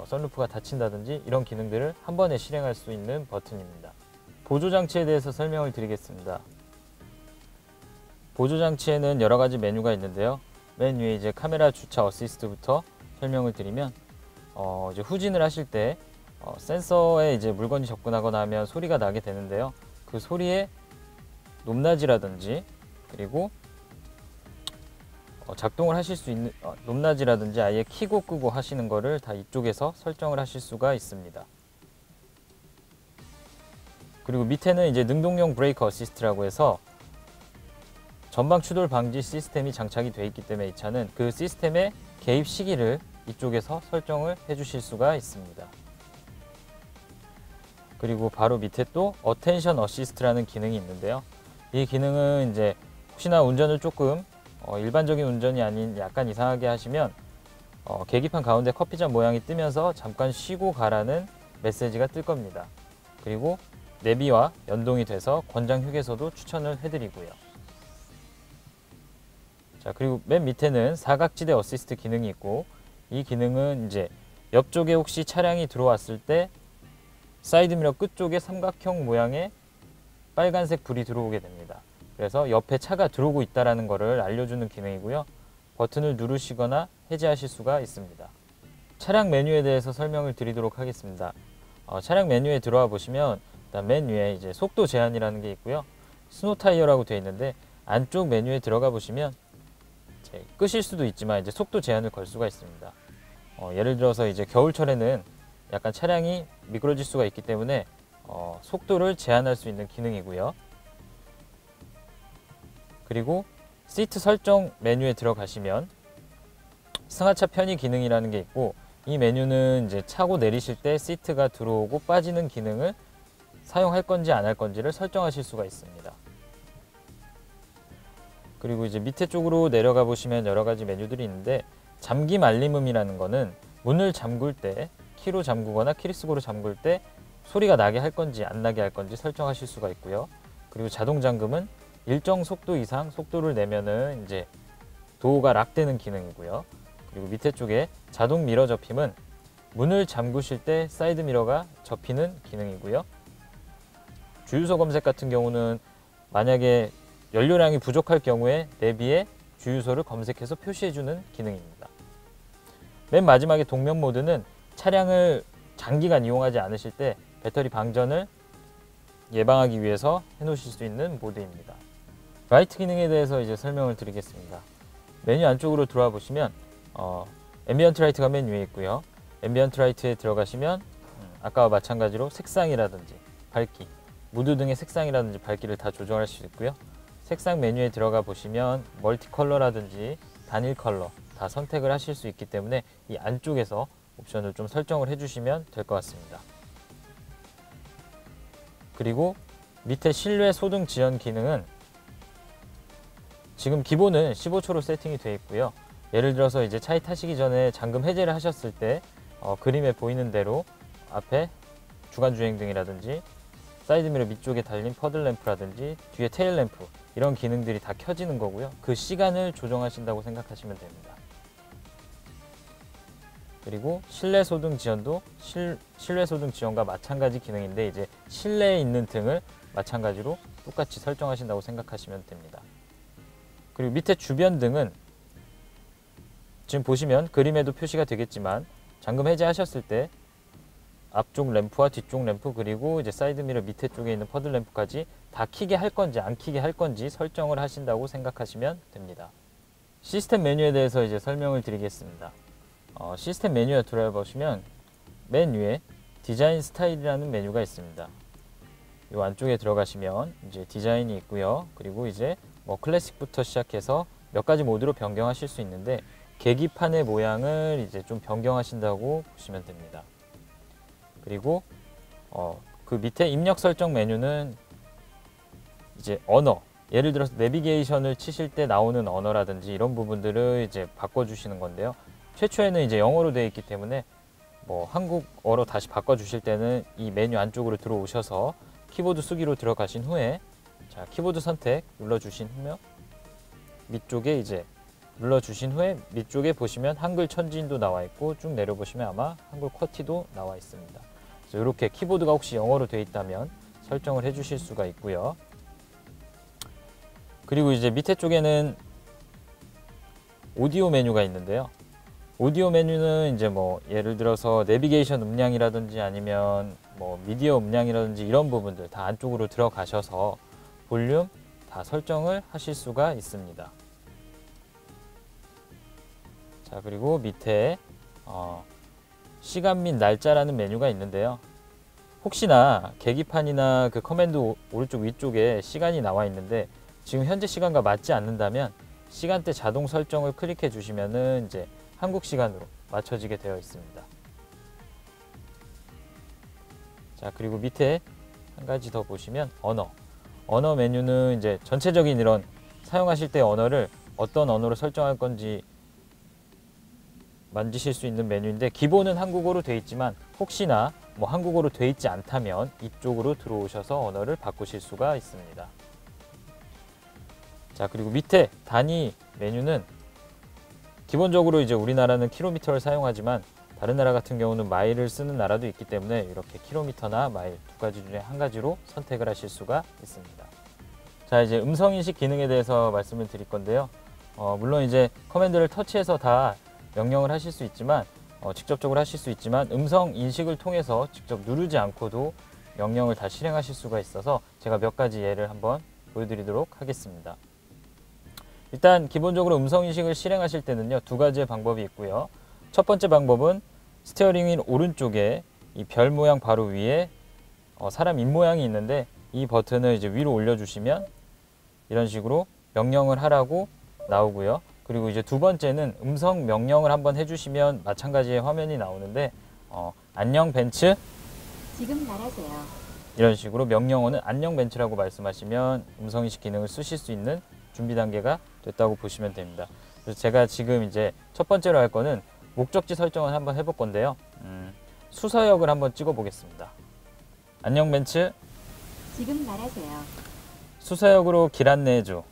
선루프가 닫힌다든지 이런 기능들을 한 번에 실행할 수 있는 버튼입니다. 보조장치에 대해서 설명을 드리겠습니다. 보조장치에는 여러 가지 메뉴가 있는데요. 맨 위에 이제 카메라 주차 어시스트부터 설명을 드리면, 이제 후진을 하실 때 센서에 이제 물건이 접근하거나 하면 소리가 나게 되는데요. 그 소리의 높낮이라든지, 그리고 작동을 하실 수 있는 높낮이라든지 아예 켜고 끄고 하시는 거를 다 이쪽에서 설정을 하실 수가 있습니다. 그리고 밑에는 이제 능동용 브레이크 어시스트라고 해서 전방 추돌 방지 시스템이 장착이 되어 있기 때문에 이 차는 그 시스템의 개입 시기를 이쪽에서 설정을 해 주실 수가 있습니다. 그리고 바로 밑에 또 어텐션 어시스트라는 기능이 있는데요. 이 기능은 이제 혹시나 운전을 조금 일반적인 운전이 아닌 약간 이상하게 하시면 계기판 가운데 커피잔 모양이 뜨면서 잠깐 쉬고 가라는 메시지가 뜰 겁니다. 그리고 내비와 연동이 돼서 권장 휴게소도 추천을 해드리고요. 자, 그리고 맨 밑에는 사각지대 어시스트 기능이 있고, 이 기능은 이제 옆쪽에 혹시 차량이 들어왔을 때 사이드미러 끝쪽에 삼각형 모양의 빨간색 불이 들어오게 됩니다. 그래서 옆에 차가 들어오고 있다는 것을 알려주는 기능이고요. 버튼을 누르시거나 해제하실 수가 있습니다. 차량 메뉴에 대해서 설명을 드리도록 하겠습니다. 차량 메뉴에 들어와 보시면 일단 맨 위에 이제 속도 제한이라는 게 있고요. 스노 타이어라고 되어 있는데, 안쪽 메뉴에 들어가 보시면 이제 끄실 수도 있지만 이제 속도 제한을 걸 수가 있습니다. 예를 들어서 이제 겨울철에는 약간 차량이 미끄러질 수가 있기 때문에 속도를 제한할 수 있는 기능이고요. 그리고 시트 설정 메뉴에 들어가시면 승하차 편의 기능이라는 게 있고, 이 메뉴는 이제 차고 내리실 때 시트가 들어오고 빠지는 기능을 사용할 건지 안 할 건지를 설정하실 수가 있습니다. 그리고 이제 밑에 쪽으로 내려가 보시면 여러 가지 메뉴들이 있는데, 잠김 알림음이라는 거는 문을 잠글 때 키로 잠그거나 키리스고로 잠글 때 소리가 나게 할 건지 안 나게 할 건지 설정하실 수가 있고요. 그리고 자동 잠금은 일정 속도 이상 속도를 내면은 이제 도어가 락되는 기능이고요. 그리고 밑에 쪽에 자동 미러 접힘은 문을 잠그실 때 사이드 미러가 접히는 기능이고요. 주유소 검색 같은 경우는 만약에 연료량이 부족할 경우에 내비에 주유소를 검색해서 표시해주는 기능입니다. 맨 마지막에 동면 모드는 차량을 장기간 이용하지 않으실 때 배터리 방전을 예방하기 위해서 해놓으실 수 있는 모드입니다. 라이트 기능에 대해서 이제 설명을 드리겠습니다. 메뉴 안쪽으로 들어와 보시면 앰비언트 라이트가 맨 위에 있고요. 앰비언트 라이트에 들어가시면 아까와 마찬가지로 색상이라든지 밝기, 무드 등의 색상이라든지 밝기를 다 조정할 수 있고요. 색상 메뉴에 들어가 보시면 멀티 컬러라든지 단일 컬러 다 선택을 하실 수 있기 때문에 이 안쪽에서 옵션을 좀 설정을 해주시면 될 것 같습니다. 그리고 밑에 실외 소등 지연 기능은 지금 기본은 15초로 세팅이 되어 있고요. 예를 들어서 이제 차에 타시기 전에 잠금 해제를 하셨을 때 그림에 보이는 대로 앞에 주간 주행등이라든지 사이드미러 밑쪽에 달린 퍼들 램프라든지 뒤에 테일 램프, 이런 기능들이 다 켜지는 거고요. 그 시간을 조정하신다고 생각하시면 됩니다. 그리고 실내 소등 지연도 실외 소등 지연과 마찬가지 기능인데, 이제 실내에 있는 등을 마찬가지로 똑같이 설정하신다고 생각하시면 됩니다. 그리고 밑에 주변 등은 지금 보시면 그림에도 표시가 되겠지만 잠금 해제하셨을 때 앞쪽 램프와 뒤쪽 램프, 그리고 이제 사이드미러 밑에 쪽에 있는 퍼들 램프까지 다 켜게 할 건지 안 켜게 할 건지 설정을 하신다고 생각하시면 됩니다. 시스템 메뉴에 대해서 이제 설명을 드리겠습니다. 시스템 메뉴에 들어가 보시면 맨 위에 디자인 스타일이라는 메뉴가 있습니다. 이 안쪽에 들어가시면 이제 디자인이 있고요. 그리고 이제 뭐 클래식부터 시작해서 몇 가지 모드로 변경하실 수 있는데, 계기판의 모양을 이제 좀 변경하신다고 보시면 됩니다. 그리고 그 밑에 입력 설정 메뉴는 이제 언어, 예를 들어서 내비게이션을 치실 때 나오는 언어라든지 이런 부분들을 이제 바꿔주시는 건데요. 최초에는 이제 영어로 되어 있기 때문에 뭐 한국어로 다시 바꿔주실 때는 이 메뉴 안쪽으로 들어오셔서 키보드 수기로 들어가신 후에 자, 키보드 선택 눌러주신 후면 밑쪽에 이제 눌러주신 후에 밑쪽에 보시면 한글 천지인도 나와 있고 쭉 내려보시면 아마 한글 쿼티도 나와 있습니다. 그래서 이렇게 키보드가 혹시 영어로 되어 있다면 설정을 해주실 수가 있고요. 그리고 이제 밑에 쪽에는 오디오 메뉴가 있는데요. 오디오 메뉴는 이제 뭐 예를 들어서 내비게이션 음량이라든지 아니면 뭐 미디어 음량이라든지 이런 부분들 다 안쪽으로 들어가셔서 볼륨 다 설정을 하실 수가 있습니다. 자, 그리고 밑에 시간 및 날짜라는 메뉴가 있는데요. 혹시나 계기판이나 그 커맨드 오른쪽 위쪽에 시간이 나와 있는데 지금 현재 시간과 맞지 않는다면 시간대 자동 설정을 클릭해 주시면은 이제 한국 시간으로 맞춰지게 되어 있습니다. 자, 그리고 밑에 한 가지 더 보시면 언어 메뉴는 이제 전체적인 이런 사용하실 때 언어를 어떤 언어로 설정할 건지 만지실 수 있는 메뉴인데 기본은 한국어로 되어 있지만 혹시나 뭐 한국어로 되어 있지 않다면 이쪽으로 들어오셔서 언어를 바꾸실 수가 있습니다. 자, 그리고 밑에 단위 메뉴는 기본적으로 이제 우리나라는 킬로미터를 사용하지만 다른 나라 같은 경우는 마일을 쓰는 나라도 있기 때문에 이렇게 킬로미터나 마일 두 가지 중에 한 가지로 선택을 하실 수가 있습니다. 자, 이제 음성인식 기능에 대해서 말씀을 드릴 건데요. 물론 이제 커맨드를 터치해서 다 명령을 하실 수 있지만 직접적으로 하실 수 있지만 음성 인식을 통해서 직접 누르지 않고도 명령을 다 실행하실 수가 있어서 제가 몇 가지 예를 한번 보여드리도록 하겠습니다. 일단 기본적으로 음성 인식을 실행하실 때는요, 두 가지의 방법이 있고요. 첫 번째 방법은 스티어링 휠 오른쪽에 이 별 모양 바로 위에 사람 입모양이 있는데 이 버튼을 이제 위로 올려주시면 이런 식으로 명령을 하라고 나오고요. 그리고 이제 두 번째는 음성 명령을 한번 해주시면 마찬가지의 화면이 나오는데 안녕 벤츠 지금 말하세요. 이런 식으로 명령어는 안녕 벤츠라고 말씀하시면 음성인식 기능을 쓰실 수 있는 준비 단계가 됐다고 보시면 됩니다. 그래서 제가 지금 이제 첫 번째로 할 거는 목적지 설정을 한번 해볼 건데요. 수서역을 한번 찍어 보겠습니다. 안녕 벤츠, 지금 말하세요. 수서역으로 길 안내해줘.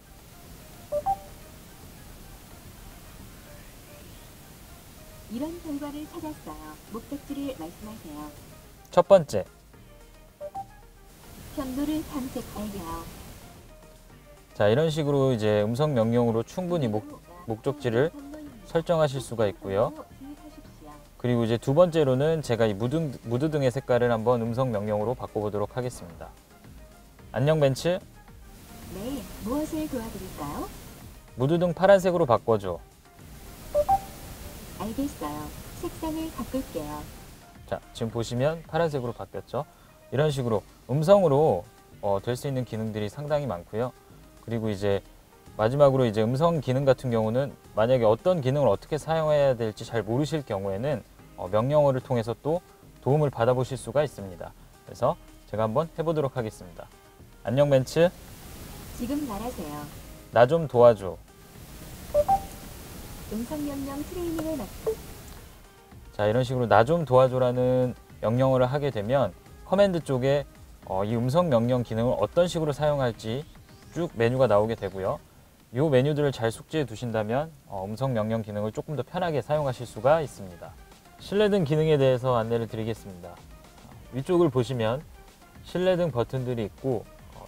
이런 결과를 찾았어요. 목적지를 말씀하세요. 첫 번째, 편도를 탐색하여. 자, 이런 식으로 이제 음성 명령으로 충분히 목적지를 설정하실 수가 있고요. 그리고 이제 두 번째로는 제가 이 무드등의 색깔을 한번 음성 명령으로 바꿔보도록 하겠습니다. 안녕 벤츠, 네, 무엇을 도와드릴까요? 무드등 파란색으로 바꿔줘. 알겠어요. 색상을 바꿀게요. 자, 지금 보시면 파란색으로 바뀌었죠. 이런 식으로 음성으로 될 수 있는 기능들이 상당히 많고요. 그리고 이제 마지막으로 이제 음성 기능 같은 경우는 만약에 어떤 기능을 어떻게 사용해야 될지 잘 모르실 경우에는 명령어를 통해서 또 도움을 받아보실 수가 있습니다. 그래서 제가 한번 해보도록 하겠습니다. 안녕 벤츠, 지금 말하세요. 나 좀 도와줘. 음성 명령 트레이닝을 맡고. 자, 이런 식으로 나 좀 도와줘라는 명령어를 하게 되면 커맨드 쪽에 이 음성 명령 기능을 어떤 식으로 사용할지 쭉 메뉴가 나오게 되고요. 이 메뉴들을 잘 숙지해 두신다면 음성 명령 기능을 조금 더 편하게 사용하실 수가 있습니다. 실내등 기능에 대해서 안내를 드리겠습니다. 위쪽을 보시면 실내등 버튼들이 있고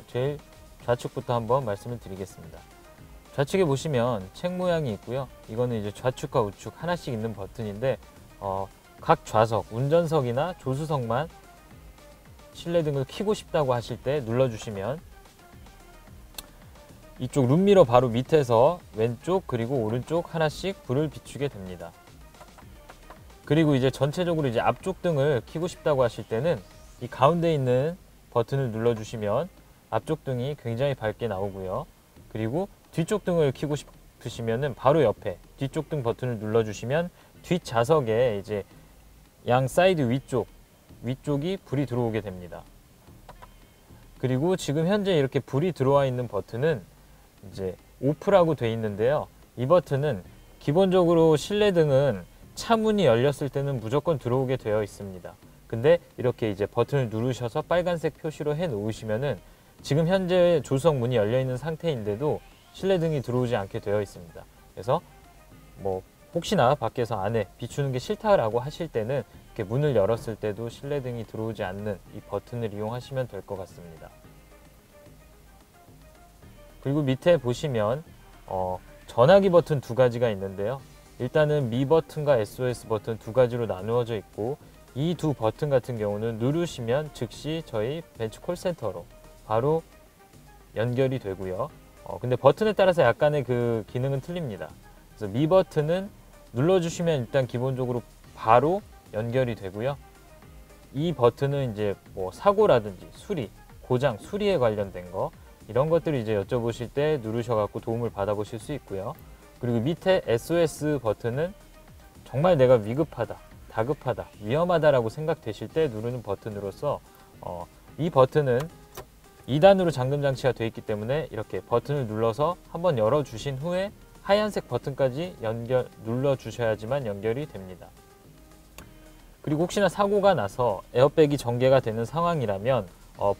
제일 좌측부터 한번 말씀을 드리겠습니다. 좌측에 보시면 책 모양이 있고요. 이거는 이제 좌측과 우측 하나씩 있는 버튼인데 각 좌석, 운전석이나 조수석만 실내등을 켜고 싶다고 하실 때 눌러주시면 이쪽 룸미러 바로 밑에서 왼쪽 그리고 오른쪽 하나씩 불을 비추게 됩니다. 그리고 이제 전체적으로 이제 앞쪽 등을 켜고 싶다고 하실 때는 이 가운데 있는 버튼을 눌러주시면 앞쪽 등이 굉장히 밝게 나오고요. 그리고 뒤쪽 등을 켜고 싶으시면은 바로 옆에 뒤쪽 등 버튼을 눌러주시면 뒷좌석에 이제 양 사이드 위쪽 위쪽이 불이 들어오게 됩니다. 그리고 지금 현재 이렇게 불이 들어와 있는 버튼은 이제 오프라고 되어 있는데요. 이 버튼은 기본적으로 실내등은 차 문이 열렸을 때는 무조건 들어오게 되어 있습니다. 근데 이렇게 이제 버튼을 누르셔서 빨간색 표시로 해 놓으시면은 지금 현재 조수석 문이 열려 있는 상태인데도 실내등이 들어오지 않게 되어 있습니다. 그래서 뭐 혹시나 밖에서 안에 비추는 게 싫다라고 하실 때는 이렇게 문을 열었을 때도 실내등이 들어오지 않는 이 버튼을 이용하시면 될 것 같습니다. 그리고 밑에 보시면 전화기 버튼 두 가지가 있는데요. 일단은 미 버튼과 SOS 버튼 두 가지로 나누어져 있고, 이 두 버튼 같은 경우는 누르시면 즉시 저희 벤츠 콜센터로 바로 연결이 되고요. 근데 버튼에 따라서 약간의 그 기능은 틀립니다. 그래서 미 버튼은 눌러주시면 일단 기본적으로 바로 연결이 되고요. 이 버튼은 이제 뭐 사고라든지 수리, 고장, 수리에 관련된 거 이런 것들을 이제 여쭤보실 때 누르셔갖고 도움을 받아보실 수 있고요. 그리고 밑에 SOS 버튼은 정말 내가 위급하다, 다급하다, 위험하다라고 생각되실 때 누르는 버튼으로서 이 버튼은 2단으로 잠금 장치가 되어 있기 때문에 이렇게 버튼을 눌러서 한번 열어주신 후에 하얀색 버튼까지 눌러주셔야지만 연결이 됩니다. 그리고 혹시나 사고가 나서 에어백이 전개가 되는 상황이라면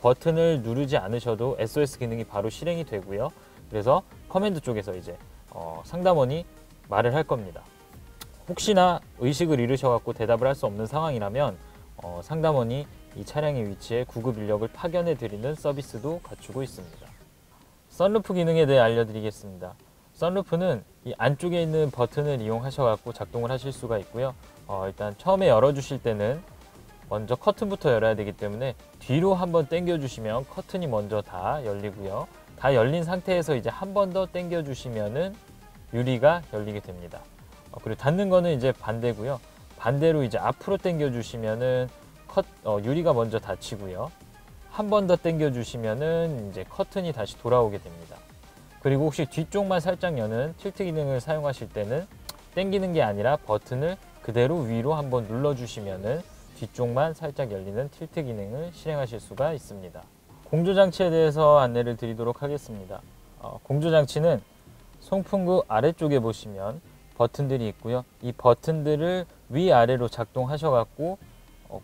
버튼을 누르지 않으셔도 SOS 기능이 바로 실행이 되고요. 그래서 커맨드 쪽에서 이제 상담원이 말을 할 겁니다. 혹시나 의식을 잃으셔갖고 대답을 할 수 없는 상황이라면 상담원이 이 차량의 위치에 구급 인력을 파견해 드리는 서비스도 갖추고 있습니다. 선루프 기능에 대해 알려드리겠습니다. 선루프는 이 안쪽에 있는 버튼을 이용하셔갖고 작동을 하실 수가 있고요. 일단 처음에 열어주실 때는 먼저 커튼부터 열어야 되기 때문에 뒤로 한번 당겨 주시면 커튼이 먼저 다 열리고요. 다 열린 상태에서 이제 한 번 더 당겨 주시면은 유리가 열리게 됩니다. 그리고 닫는 거는 이제 반대고요. 반대로 이제 앞으로 당겨 주시면은 유리가 먼저 닫히고요. 한 번 더 당겨 주시면은 이제 커튼이 다시 돌아오게 됩니다. 그리고 혹시 뒤쪽만 살짝 여는 틸트 기능을 사용하실 때는 당기는 게 아니라 버튼을 그대로 위로 한번 눌러 주시면은 뒤쪽만 살짝 열리는 틸트 기능을 실행하실 수가 있습니다. 공조장치에 대해서 안내를 드리도록 하겠습니다. 공조장치는 송풍구 아래쪽에 보시면 버튼들이 있고요. 이 버튼들을 위아래로 작동하셔갖고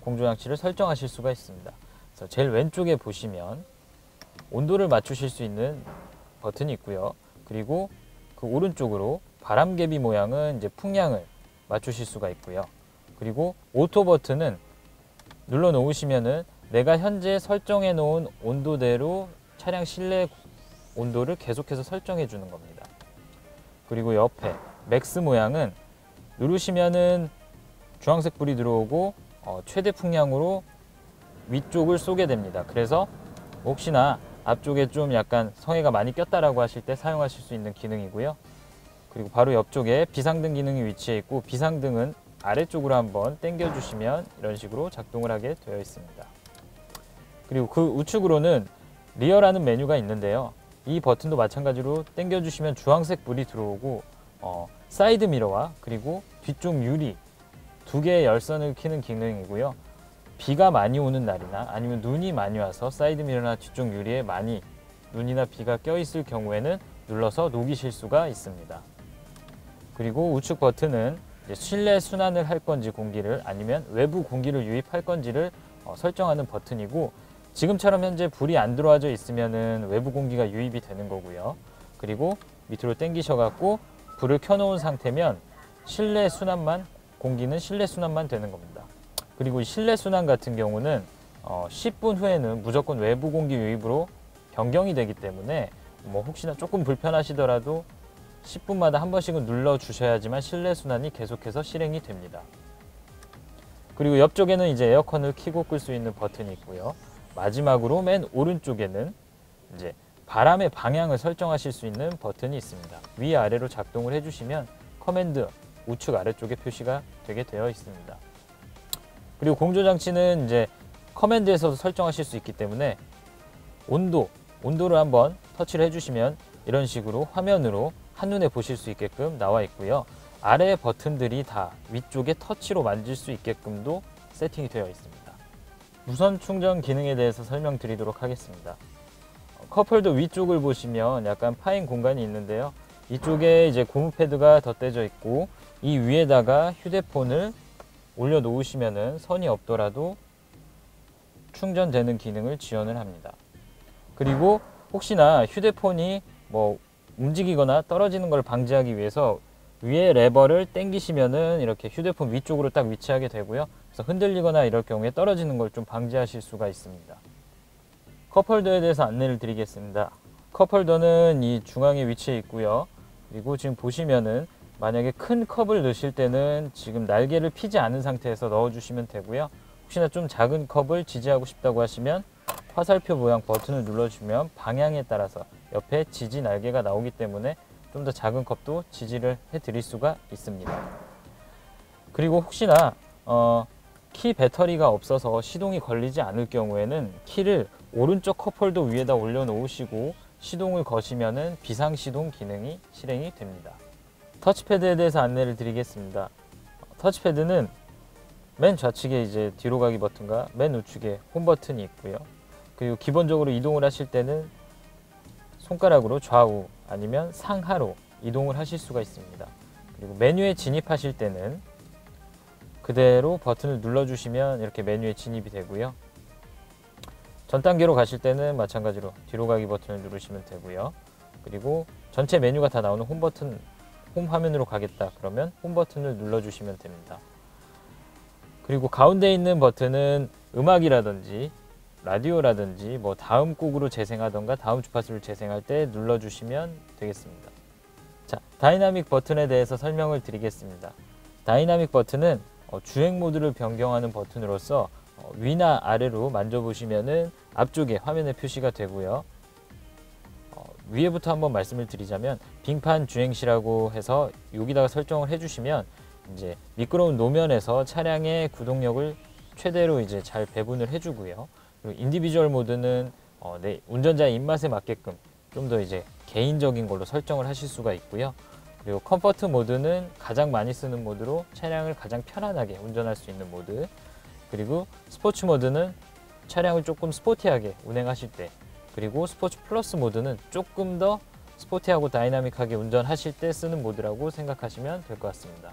공조장치를 설정하실 수가 있습니다. 그래서 제일 왼쪽에 보시면 온도를 맞추실 수 있는 버튼이 있고요. 그리고 그 오른쪽으로 바람개비 모양은 이제 풍량을 맞추실 수가 있고요. 그리고 오토 버튼은 눌러 놓으시면은 내가 현재 설정해 놓은 온도대로 차량 실내 온도를 계속해서 설정해 주는 겁니다. 그리고 옆에 맥스 모양은 누르시면은 주황색 불이 들어오고 최대 풍량으로 위쪽을 쏘게 됩니다. 그래서 혹시나 앞쪽에 좀 약간 성에가 많이 꼈다라고 하실 때 사용하실 수 있는 기능이고요. 그리고 바로 옆쪽에 비상등 기능이 위치해 있고, 비상등은 아래쪽으로 한번 당겨 주시면 이런 식으로 작동을 하게 되어 있습니다. 그리고 그 우측으로는 리어라는 메뉴가 있는데요. 이 버튼도 마찬가지로 당겨 주시면 주황색 불이 들어오고 사이드 미러와 그리고 뒤쪽 유리 두 개의 열선을 켜는 기능이고요. 비가 많이 오는 날이나 아니면 눈이 많이 와서 사이드 미러나 뒤쪽 유리에 많이 눈이나 비가 껴 있을 경우에는 눌러서 녹이실 수가 있습니다. 그리고 우측 버튼은 실내 순환을 할 건지 공기를, 아니면 외부 공기를 유입할 건지를 설정하는 버튼이고, 지금처럼 현재 불이 안 들어와져 있으면은 외부 공기가 유입이 되는 거고요. 그리고 밑으로 당기셔 갖고 불을 켜놓은 상태면 실내 순환만, 공기는 실내 순환만 되는 겁니다. 그리고 이 실내 순환 같은 경우는 10분 후에는 무조건 외부 공기 유입으로 변경이 되기 때문에 뭐 혹시나 조금 불편하시더라도 10분마다 한 번씩은 눌러 주셔야지만 실내 순환이 계속해서 실행이 됩니다. 그리고 옆쪽에는 이제 에어컨을 켜고 끌 수 있는 버튼이 있고요. 마지막으로 맨 오른쪽에는 이제 바람의 방향을 설정하실 수 있는 버튼이 있습니다. 위아래로 작동을 해주시면 커맨드 우측 아래쪽에 표시가 되게 되어 있습니다. 그리고 공조장치는 이제 커맨드에서도 설정하실 수 있기 때문에 온도를 한번 터치를 해주시면 이런 식으로 화면으로 한눈에 보실 수 있게끔 나와 있고요. 아래 버튼들이 다 위쪽에 터치로 만질 수 있게끔도 세팅이 되어 있습니다. 무선 충전 기능에 대해서 설명드리도록 하겠습니다. 컵홀더 위쪽을 보시면 약간 파인 공간이 있는데요. 이쪽에 이제 고무 패드가 덧대져 있고 이 위에다가 휴대폰을 올려 놓으시면은 선이 없더라도 충전되는 기능을 지원을 합니다. 그리고 혹시나 휴대폰이 뭐 움직이거나 떨어지는 걸 방지하기 위해서 위에 레버를 당기시면은 이렇게 휴대폰 위쪽으로 딱 위치하게 되고요. 그래서 흔들리거나 이럴 경우에 떨어지는 걸 좀 방지하실 수가 있습니다. 컵홀더에 대해서 안내를 드리겠습니다. 컵홀더는 이 중앙에 위치해 있고요. 그리고 지금 보시면은 만약에 큰 컵을 넣으실 때는 지금 날개를 피지 않은 상태에서 넣어주시면 되고요. 혹시나 좀 작은 컵을 지지하고 싶다고 하시면 화살표 모양 버튼을 눌러주면 방향에 따라서 옆에 지지 날개가 나오기 때문에 좀 더 작은 컵도 지지를 해 드릴 수가 있습니다. 그리고 혹시나 키 배터리가 없어서 시동이 걸리지 않을 경우에는 키를 오른쪽 컵홀더 위에다 올려 놓으시고 시동을 거시면은 비상시동 기능이 실행이 됩니다. 터치패드에 대해서 안내를 드리겠습니다. 터치패드는 맨 좌측에 이제 뒤로 가기 버튼과 맨 우측에 홈 버튼이 있고요. 그리고 기본적으로 이동을 하실 때는 손가락으로 좌우 아니면 상하로 이동을 하실 수가 있습니다. 그리고 메뉴에 진입하실 때는 그대로 버튼을 눌러주시면 이렇게 메뉴에 진입이 되고요. 전 단계로 가실 때는 마찬가지로 뒤로 가기 버튼을 누르시면 되고요. 그리고 전체 메뉴가 다 나오는 홈 버튼, 홈 화면으로 가겠다 그러면 홈 버튼을 눌러주시면 됩니다. 그리고 가운데 있는 버튼은 음악이라든지 라디오라든지 뭐 다음 곡으로 재생하던가 다음 주파수를 재생할 때 눌러주시면 되겠습니다. 자, 다이나믹 버튼에 대해서 설명을 드리겠습니다. 다이나믹 버튼은 주행 모드를 변경하는 버튼으로서 위나 아래로 만져보시면은 앞쪽에 화면에 표시가 되고요. 위에부터 한번 말씀을 드리자면 빙판 주행시라고 해서 여기다가 설정을 해주시면 이제 미끄러운 노면에서 차량의 구동력을 최대로 이제 잘 배분을 해주고요. 그리고 인디비주얼 모드는 내 운전자의 입맛에 맞게끔 좀 더 이제 개인적인 걸로 설정을 하실 수가 있고요. 그리고 컴포트 모드는 가장 많이 쓰는 모드로 차량을 가장 편안하게 운전할 수 있는 모드. 그리고 스포츠 모드는 차량을 조금 스포티하게 운행하실 때, 그리고 스포츠 플러스 모드는 조금 더 스포티하고 다이나믹하게 운전하실 때 쓰는 모드라고 생각하시면 될 것 같습니다.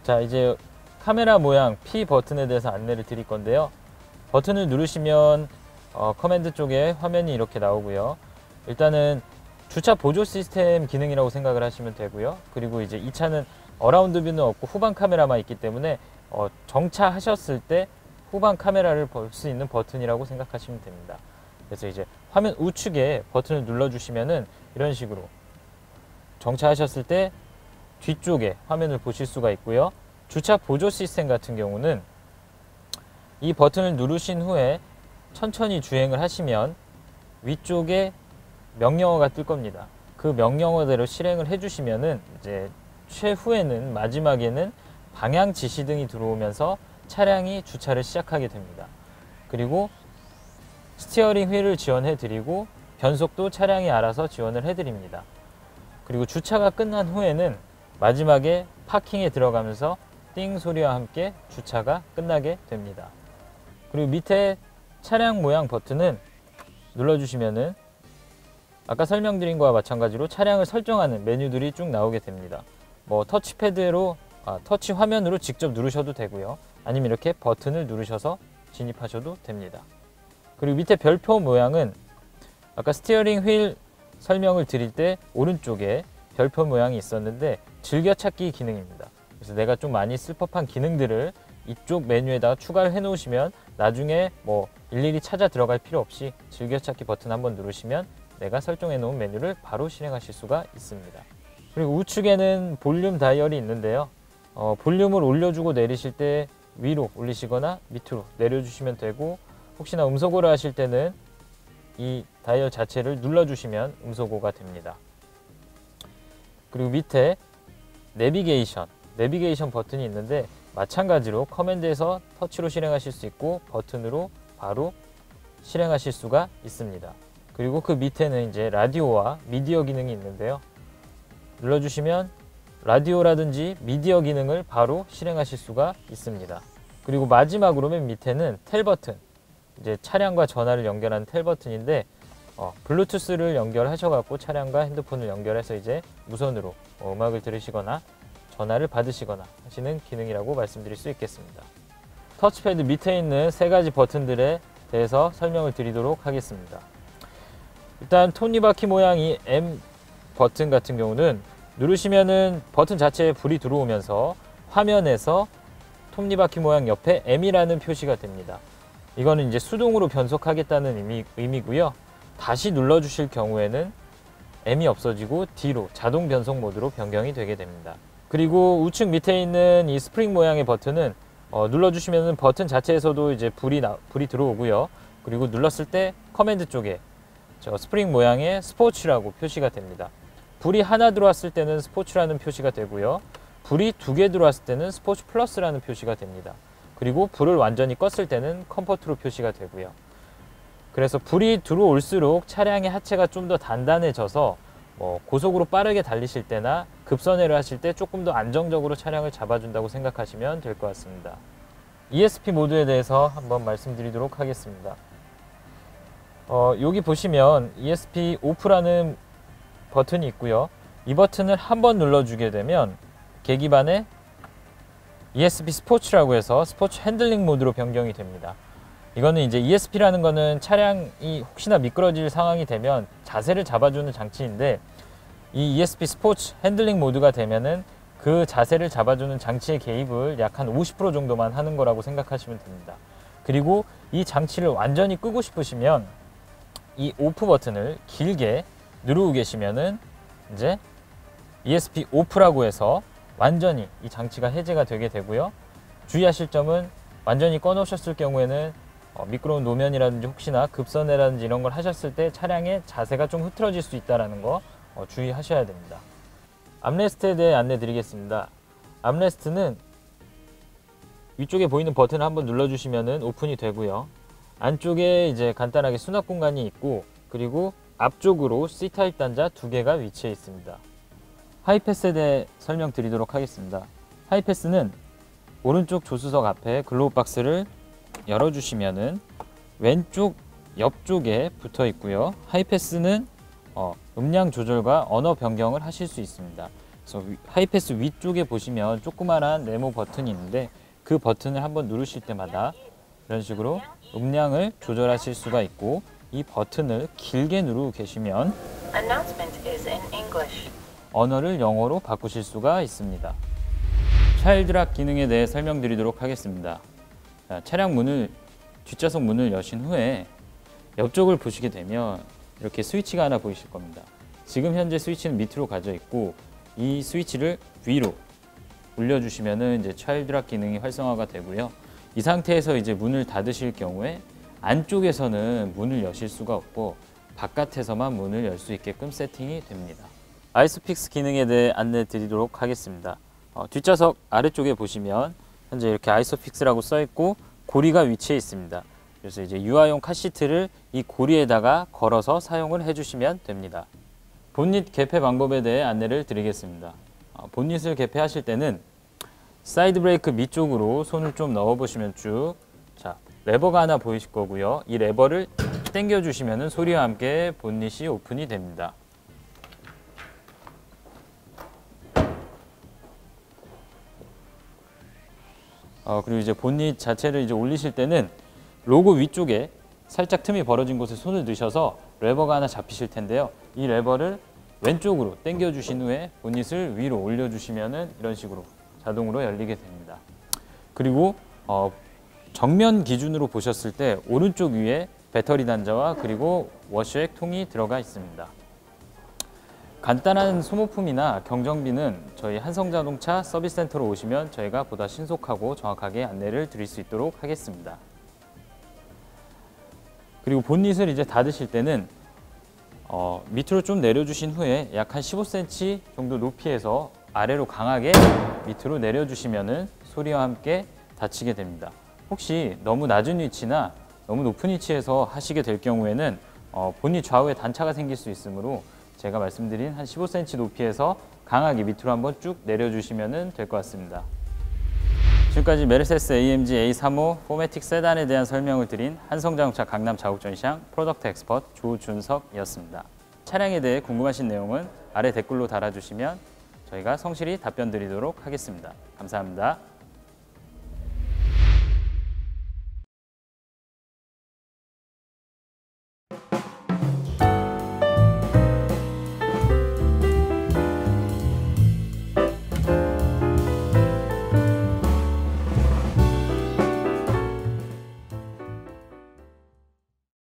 자, 이제 카메라 모양 P 버튼에 대해서 안내를 드릴 건데요. 버튼을 누르시면 커맨드 쪽에 화면이 이렇게 나오고요. 일단은 주차 보조 시스템 기능이라고 생각을 하시면 되고요. 그리고 이제 이 차는 어라운드 뷰는 없고 후방 카메라만 있기 때문에 정차하셨을 때 후방 카메라를 볼 수 있는 버튼이라고 생각하시면 됩니다. 그래서 이제 화면 우측에 버튼을 눌러주시면은 이런 식으로 정차하셨을 때 뒤쪽에 화면을 보실 수가 있고요. 주차 보조 시스템 같은 경우는 이 버튼을 누르신 후에 천천히 주행을 하시면 위쪽에 명령어가 뜰 겁니다. 그 명령어대로 실행을 해주시면은 이제 최후에는 마지막에는 방향 지시등이 들어오면서 차량이 주차를 시작하게 됩니다. 그리고 스티어링 휠을 지원해 드리고 변속도 차량이 알아서 지원을 해 드립니다. 그리고 주차가 끝난 후에는 마지막에 파킹에 들어가면서 띵 소리와 함께 주차가 끝나게 됩니다. 그리고 밑에 차량 모양 버튼은 눌러주시면은 아까 설명드린 거와 마찬가지로 차량을 설정하는 메뉴들이 쭉 나오게 됩니다. 뭐 터치패드로 터치 화면으로 직접 누르셔도 되고요. 아니면 이렇게 버튼을 누르셔서 진입하셔도 됩니다. 그리고 밑에 별표 모양은 아까 스티어링 휠 설명을 드릴 때 오른쪽에 별표 모양이 있었는데 즐겨찾기 기능입니다. 그래서 내가 좀 많이 쓸 법한 기능들을 이쪽 메뉴에다가 추가를 해 놓으시면 나중에 뭐 일일이 찾아 들어갈 필요 없이 즐겨찾기 버튼 한번 누르시면 내가 설정해 놓은 메뉴를 바로 실행하실 수가 있습니다. 그리고 우측에는 볼륨 다이얼이 있는데요. 볼륨을 올려주고 내리실 때 위로 올리시거나 밑으로 내려주시면 되고, 혹시나 음소거를 하실 때는 이 다이얼 자체를 눌러주시면 음소거가 됩니다. 그리고 밑에 내비게이션 버튼이 있는데 마찬가지로 커맨드에서 터치로 실행하실 수 있고 버튼으로 바로 실행하실 수가 있습니다. 그리고 그 밑에는 이제 라디오와 미디어 기능이 있는데요. 눌러주시면 라디오라든지 미디어 기능을 바로 실행하실 수가 있습니다. 그리고 마지막으로 맨 밑에는 텔 버튼, 이제 차량과 전화를 연결하는 텔 버튼인데 블루투스를 연결하셔갖고 차량과 핸드폰을 연결해서 이제 무선으로 음악을 들으시거나 전화를 받으시거나 하시는 기능이라고 말씀드릴 수 있겠습니다. 터치패드 밑에 있는 세 가지 버튼들에 대해서 설명을 드리도록 하겠습니다. 일단 톱니바퀴 모양의 M 버튼 같은 경우는 누르시면은 버튼 자체에 불이 들어오면서 화면에서 톱니바퀴 모양 옆에 M이라는 표시가 됩니다. 이거는 이제 수동으로 변속하겠다는 의미고요. 다시 눌러주실 경우에는 M이 없어지고 D로 자동 변속 모드로 변경이 되게 됩니다. 그리고 우측 밑에 있는 이 스프링 모양의 버튼은 눌러주시면 버튼 자체에서도 이제 불이 들어오고요. 그리고 눌렀을 때 커맨드 쪽에 저 스프링 모양의 스포츠라고 표시가 됩니다. 불이 하나 들어왔을 때는 스포츠라는 표시가 되고요. 불이 두 개 들어왔을 때는 스포츠 플러스라는 표시가 됩니다. 그리고 불을 완전히 껐을 때는 컴포트로 표시가 되고요. 그래서 불이 들어올수록 차량의 하체가 좀 더 단단해져서 고속으로 빠르게 달리실 때나 급선회를 하실 때 조금 더 안정적으로 차량을 잡아준다고 생각하시면 될 것 같습니다. ESP 모드에 대해서 한번 말씀드리도록 하겠습니다. 여기 보시면 ESP 오프라는 버튼이 있고요. 이 버튼을 한번 눌러주게 되면 계기판에 ESP 스포츠라고 해서 스포츠 핸들링 모드로 변경이 됩니다. 이거는 이제 ESP라는 거는 차량이 혹시나 미끄러질 상황이 되면 자세를 잡아주는 장치인데, 이 ESP 스포츠 핸들링 모드가 되면은 그 자세를 잡아주는 장치의 개입을 약 한 50% 정도만 하는 거라고 생각하시면 됩니다. 그리고 이 장치를 완전히 끄고 싶으시면 이 오프 버튼을 길게 누르고 계시면은 이제 ESP 오프라고 해서 완전히 이 장치가 해제가 되게 되고요. 주의하실 점은 완전히 꺼놓으셨을 경우에는 미끄러운 노면이라든지 혹시나 급선회라든지 이런 걸 하셨을 때 차량의 자세가 좀 흐트러질 수 있다는 거 주의하셔야 됩니다. 암레스트에 대해 안내 드리겠습니다. 암레스트는 위쪽에 보이는 버튼을 한번 눌러주시면 오픈이 되고요. 안쪽에 이제 간단하게 수납 공간이 있고, 그리고 앞쪽으로 C타입 단자 2개가 위치해 있습니다. 하이패스에 대해 설명드리도록 하겠습니다. 하이패스는 오른쪽 조수석 앞에 글로브 박스를 열어주시면은 왼쪽 옆쪽에 붙어 있고요. 하이패스는 음량 조절과 언어 변경을 하실 수 있습니다. 그래서 하이패스 위쪽에 보시면 조그마한 네모 버튼이 있는데, 그 버튼을 한번 누르실 때마다 이런 식으로 음량을 조절하실 수가 있고, 이 버튼을 길게 누르고 계시면 언어를 영어로 바꾸실 수가 있습니다. 차일드락 기능에 대해 설명드리도록 하겠습니다. 자, 차량 문을, 뒷좌석 문을 여신 후에 옆쪽을 보시게 되면 이렇게 스위치가 하나 보이실 겁니다. 지금 현재 스위치는 밑으로 가져 있고, 이 스위치를 위로 올려주시면은 이제 차일드락 기능이 활성화가 되고요. 이 상태에서 이제 문을 닫으실 경우에 안쪽에서는 문을 여실 수가 없고 바깥에서만 문을 열 수 있게끔 세팅이 됩니다. 아이소픽스 기능에 대해 안내 드리도록 하겠습니다. 뒷좌석 아래쪽에 보시면 현재 이렇게 아이소픽스라고 써 있고 고리가 위치해 있습니다. 그래서 이제 유아용 카시트를 이 고리에다가 걸어서 사용을 해주시면 됩니다. 본닛 개폐 방법에 대해 안내를 드리겠습니다. 본닛을 개폐하실 때는 사이드 브레이크 밑쪽으로 손을 좀 넣어 보시면 쭉, 자, 레버가 하나 보이실 거고요. 이 레버를 당겨 주시면 소리와 함께 본닛이 오픈이 됩니다. 그리고 이제 본닛 자체를 이제 올리실 때는 로고 위쪽에 살짝 틈이 벌어진 곳에 손을 넣으셔서 레버가 하나 잡히실 텐데요. 이 레버를 왼쪽으로 당겨 주신 후에 본닛을 위로 올려 주시면은 이런 식으로 자동으로 열리게 됩니다. 그리고 정면 기준으로 보셨을 때 오른쪽 위에 배터리 단자와 그리고 워셔액 통이 들어가 있습니다. 간단한 소모품이나 경정비는 저희 한성자동차 서비스센터로 오시면 저희가 보다 신속하고 정확하게 안내를 드릴 수 있도록 하겠습니다. 그리고 본닛을 이제 닫으실 때는 밑으로 좀 내려주신 후에 약 한 15cm 정도 높이에서 아래로 강하게 밑으로 내려주시면은 소리와 함께 닫히게 됩니다. 혹시 너무 낮은 위치나 너무 높은 위치에서 하시게 될 경우에는 본닛 좌우에 단차가 생길 수 있으므로 제가 말씀드린 한 15cm 높이에서 강하게 밑으로 한번 쭉 내려주시면 될 것 같습니다. 지금까지 메르세데스 AMG A35 포매틱 세단에 대한 설명을 드린 한성자동차 강남 자국전시장 프로덕트 엑스퍼트 조준석이었습니다. 차량에 대해 궁금하신 내용은 아래 댓글로 달아주시면 저희가 성실히 답변 드리도록 하겠습니다. 감사합니다.